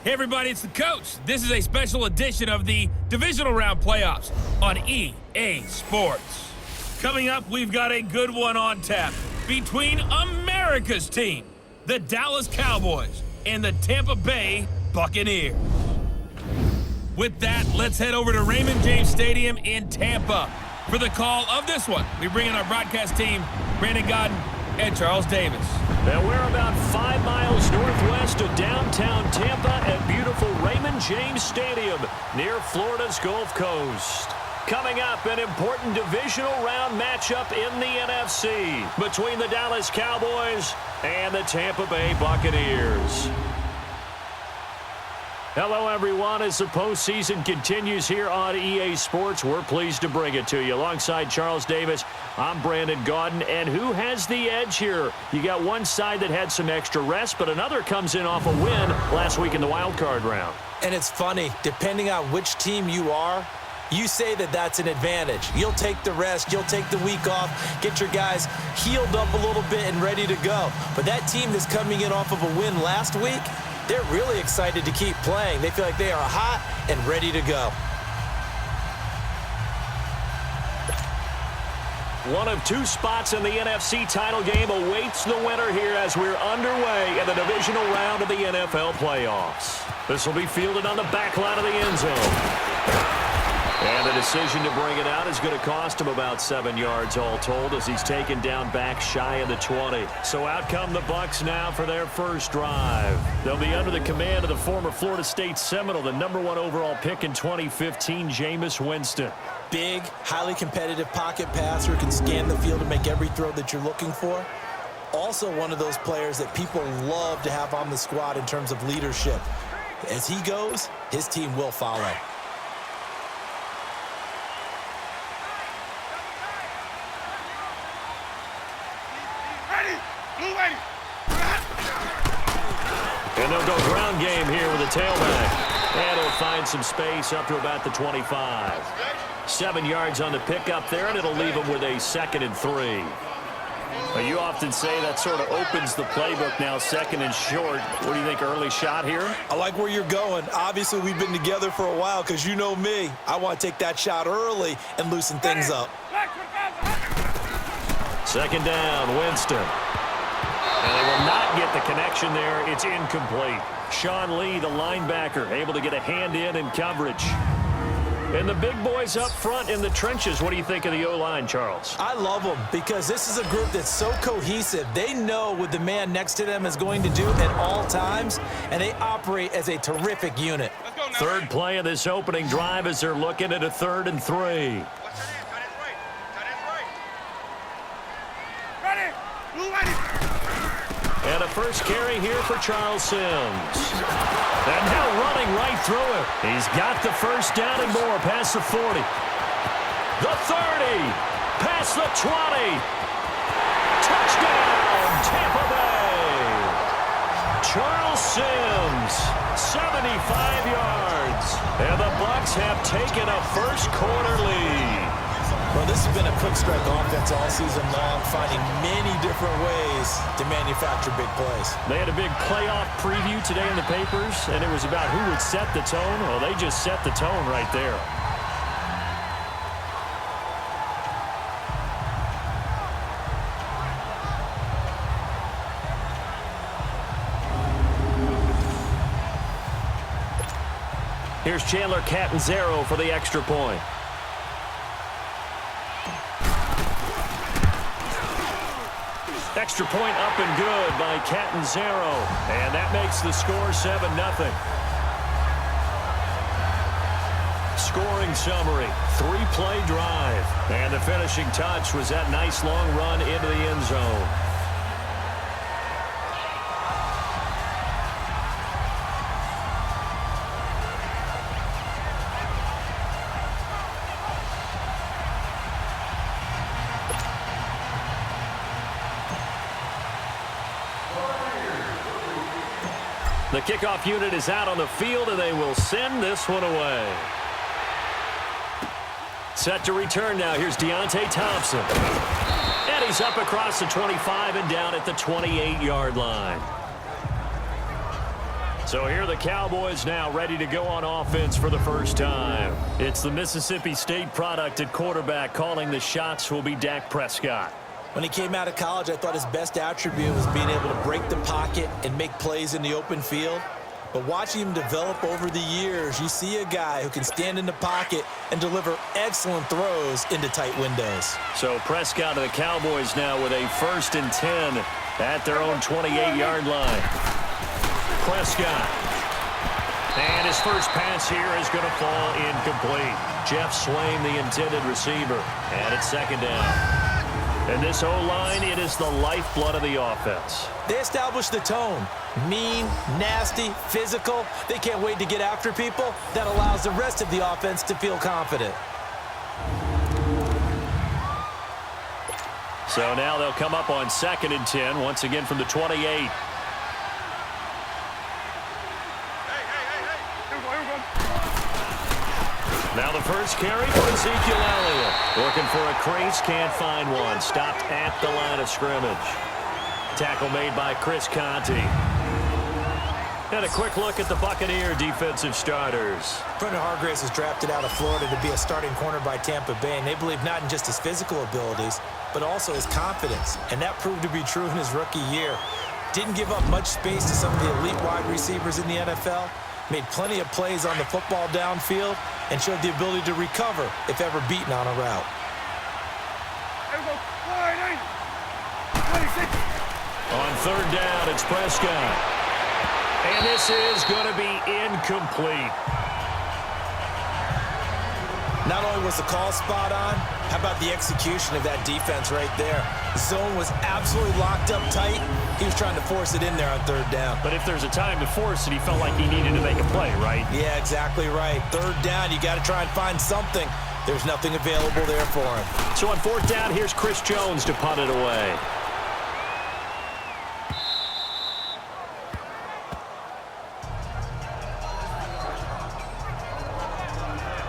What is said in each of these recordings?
Hey everybody, it's the coach. This is a special edition of the Divisional Round Playoffs on EA Sports. Coming up, we've got a good one on tap between America's team, the Dallas Cowboys, and the Tampa Bay Buccaneers. With that, let's head over to Raymond James Stadium in Tampa for the call of this one. We bring in our broadcast team, Brandon Godden and Charles Davis. And we're about 5 miles northwest of downtown Tampa at beautiful Raymond James Stadium near Florida's Gulf Coast. Coming up, an important divisional round matchup in the NFC between the Dallas Cowboys and the Tampa Bay Buccaneers. Hello, everyone. As the postseason continues here on EA Sports, we're pleased to bring it to you. Alongside Charles Davis, I'm Brandon Godden. And who has the edge here? You got one side that had some extra rest, but another comes in off a win last week in the wild card round. And it's funny, depending on which team you are, you say that that's an advantage. You'll take the rest, you'll take the week off, get your guys healed up a little bit and ready to go. But that team that's coming in off of a win last week, they're really excited to keep playing. They feel like they are hot and ready to go. One of two spots in the NFC title game awaits the winner here as we're underway in the divisional round of the NFL playoffs. This will be fielded on the back line of the end zone. And the decision to bring it out is going to cost him about 7 yards all told as he's taken down back shy of the 20. So out come the Bucs now for their first drive. They'll be under the command of the former Florida State Seminole, the #1 overall pick in 2015, Jameis Winston. Big, highly competitive pocket passer who can scan the field and make every throw that you're looking for. Also one of those players that people love to have on the squad in terms of leadership. As he goes, his team will follow. And they'll go ground game here with a tailback. And he'll find some space up to about the 25. 7 yards on the pickup there, and it'll leave him with a 2nd and 3. Well, you often say that sort of opens the playbook now, 2nd and short. What do you think, early shot here? I like where you're going. Obviously, we've been together for a while because you know me. I want to take that shot early and loosen things up. 2nd down, Winston. And they will not get the connection there. It's incomplete. Sean Lee, the linebacker, able to get a hand in coverage. And the big boys up front in the trenches. What do you think of the O-line, Charles? I love them because this is a group that's so cohesive. They know what the man next to them is going to do at all times, and they operate as a terrific unit. Third play of this opening drive as they're looking at a 3rd and 3. And a first carry here for Charles Sims. And now running right through it. He's got the first down and more past the 40. The 30. Past the 20. Touchdown, Tampa Bay. Charles Sims, 75 yards. And the Bucs have taken a first quarter lead. Well, this has been a quick strike offense all season long, finding many different ways to manufacture big plays. They had a big playoff preview today in the papers, and it was about who would set the tone. Well, they just set the tone right there. Here's Chandler Catanzaro for the extra point. Extra point up and good by Catanzaro. And that makes the score 7-0. Scoring summary, 3-play drive. And the finishing touch was that nice long run into the end zone. The kickoff unit is out on the field, and they will send this one away. Set to return now. Here's Deontay Thompson. And he's up across the 25 and down at the 28-yard line. So So here are the Cowboys now ready to go on offense for the first time. It's the Mississippi State product at quarterback. Calling the shots will be Dak Prescott. When he came out of college, I thought his best attribute was being able to break the pocket and make plays in the open field. But watching him develop over the years, you see a guy who can stand in the pocket and deliver excellent throws into tight windows. So Prescott of the Cowboys now with a 1st and 10 at their own 28-yard line. Prescott. And his first pass here is going to fall incomplete. Jeff Swain, the intended receiver. And it's 2nd down. And this O-line, it is the lifeblood of the offense. They establish the tone. Mean, nasty, physical. They can't wait to get after people. That allows the rest of the offense to feel confident. So now they'll come up on 2nd and 10, once again from the 28. Now the first carry for Ezekiel Elliott. Looking for a crease, can't find one. Stopped at the line of scrimmage. Tackle made by Chris Conte. And a quick look at the Buccaneer defensive starters. Brendan Hargraves was drafted out of Florida to be a starting corner by Tampa Bay, and they believe not in just his physical abilities, but also his confidence. And that proved to be true in his rookie year. Didn't give up much space to some of the elite wide receivers in the NFL. Made plenty of plays on the football downfield and showed the ability to recover if ever beaten on a route. On 3rd down, it's Prescott. And this is going to be incomplete. Not only was the call spot on, how about the execution of that defense right there? The zone was absolutely locked up tight. He was trying to force it in there on 3rd down. But if there's a time to force it, he felt like he needed to make a play, right? Yeah, exactly right. 3rd down, you got to try and find something. There's nothing available there for him. So on 4th down, here's Chris Jones to punt it away.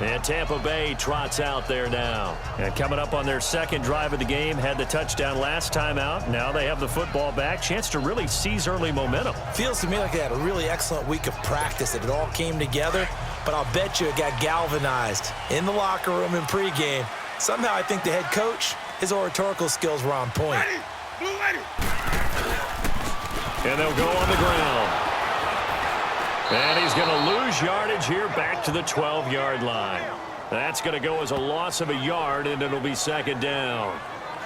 And Tampa Bay trots out there now. And coming up on their 2nd drive of the game, had the touchdown last time out. Now they have the football back. Chance to really seize early momentum. Feels to me like they had a really excellent week of practice, that it all came together. But I'll bet you it got galvanized in the locker room in pregame. Somehow I think the head coach, his oratorical skills were on point. And they'll go on the ground. And he's going to lose yardage here back to the 12-yard line. That's going to go as a loss of a yard, and it'll be 2nd down.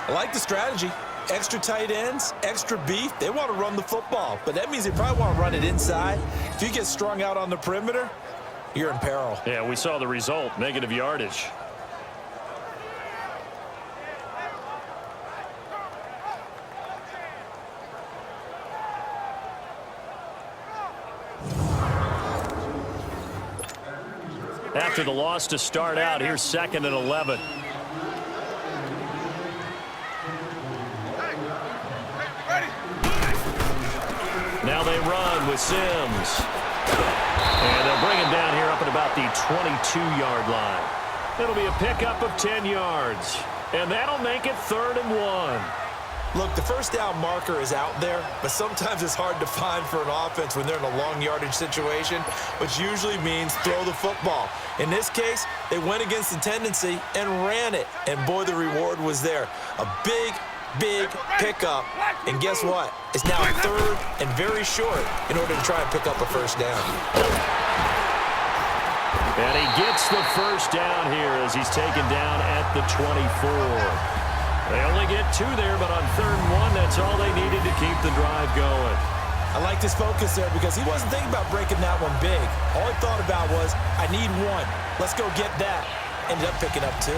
I like the strategy. Extra tight ends, extra beef. They want to run the football, but that means they probably want to run it inside. If you get strung out on the perimeter, you're in peril. Yeah, we saw the result, negative yardage. After the loss to start out, here's 2nd and 11. Now they run with Sims. And they'll bring him down here up at about the 22-yard line. It'll be a pickup of 10 yards. And that'll make it 3rd and 1. Look, the 1st down marker is out there, but sometimes it's hard to find for an offense when they're in a long yardage situation, which usually means throw the football. In this case, they went against the tendency and ran it, and boy, the reward was there. A big pickup, and guess what? It's now 3rd and very short in order to try and pick up a 1st down. And he gets the 1st down here as he's taken down at the 24. They only get 2 there, but on 3rd and 1, that's all they needed to keep the drive going. I like his focus there because he wasn't thinking about breaking that one big. All he thought about was, I need 1. Let's go get that. Ended up picking up 2.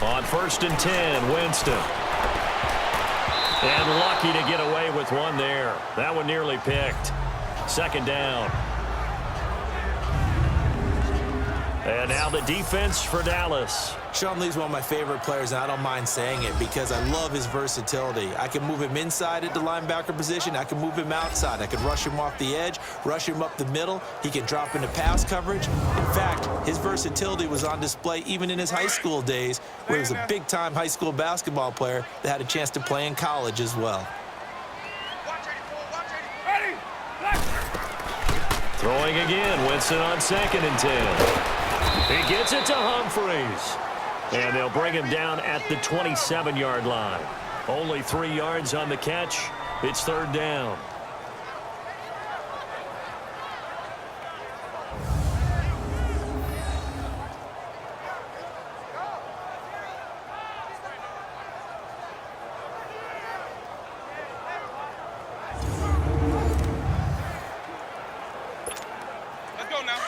On 1st and 10, Winston. And lucky to get away with one there. That one nearly picked. 2nd down. And now the defense for Dallas. Sean Lee's one of my favorite players, and I don't mind saying it because I love his versatility. I can move him inside at the linebacker position. I can move him outside. I can rush him off the edge, rush him up the middle. He can drop into pass coverage. In fact, his versatility was on display even in his high school days, where he was a big-time high school basketball player that had a chance to play in college as well. Throwing again, Winston on 2nd and 10. He gets it to Humphreys. And they'll bring him down at the 27-yard line. Only 3 yards on the catch. It's 3rd down.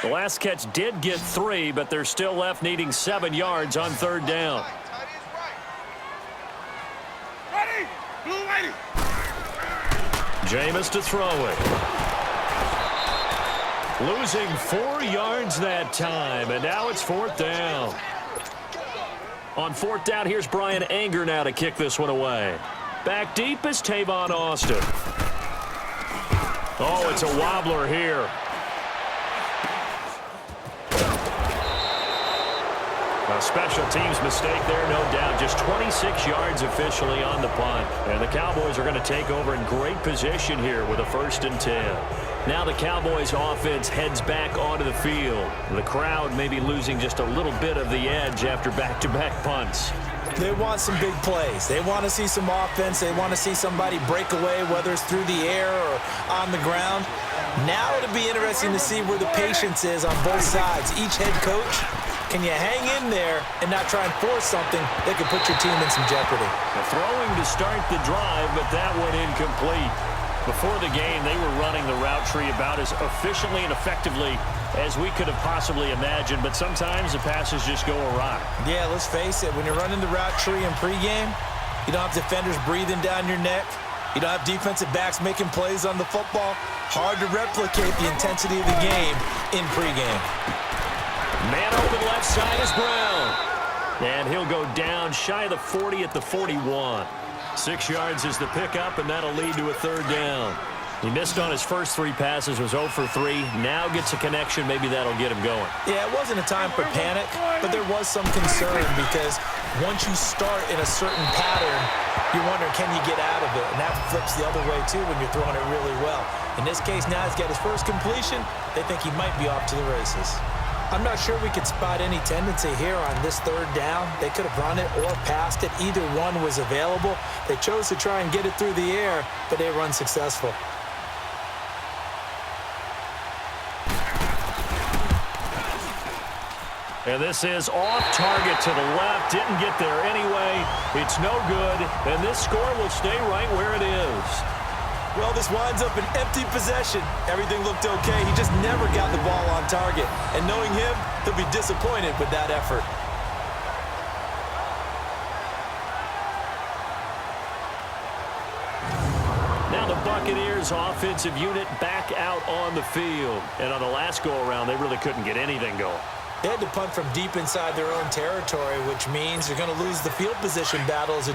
The last catch did get 3, but they're still left needing 7 yards on 3rd down. Jameis to throw it. Losing 4 yards that time, and now it's 4th down. On 4th down, here's Brian Anger now to kick this one away. Back deep is Tavon Austin. Oh, it's a wobbler here. A special teams mistake there, no doubt. Just 26 yards officially on the punt. And the Cowboys are going to take over in great position here with a 1st and 10. Now the Cowboys offense heads back onto the field. The crowd may be losing just a little bit of the edge after back-to-back punts. They want some big plays. They want to see some offense. They want to see somebody break away, whether it's through the air or on the ground. Now it'll be interesting to see where the patience is on both sides. Each head coach, can you hang in there and not try and force something that could put your team in some jeopardy? Throwing to start the drive, but that went incomplete. Before the game, they were running the route tree about as efficiently and effectively as we could have possibly imagined, but sometimes the passes just go awry. Yeah, let's face it. When you're running the route tree in pregame, you don't have defenders breathing down your neck. You don't have defensive backs making plays on the football. Hard to replicate the intensity of the game in pregame. Man open left side is Brown. And he'll go down shy of the 40 at the 41. 6 yards is the pickup, and that'll lead to a 3rd down. He missed on his first 3 passes, was 0 for 3. Now gets a connection. Maybe that'll get him going. Yeah, it wasn't a time for panic, but there was some concern because once you start in a certain pattern, you're wondering, can you get out of it? And that flips the other way, too, when you're throwing it really well. In this case, now he's got his first completion. They think he might be off to the races. I'm not sure we could spot any tendency here on this 3rd down. They could have run it or passed it. Either one was available. They chose to try and get it through the air, but they were unsuccessful. And this is off target to the left. Didn't get there anyway. It's no good. And this score will stay right where it is. Well, this winds up an empty possession. Everything looked okay. He just never got the ball on target. And knowing him, he'll be disappointed with that effort. Now the Buccaneers offensive unit back out on the field. And on the last go-around, they really couldn't get anything going. They had to punt from deep inside their own territory, which means they're going to lose the field position battle as a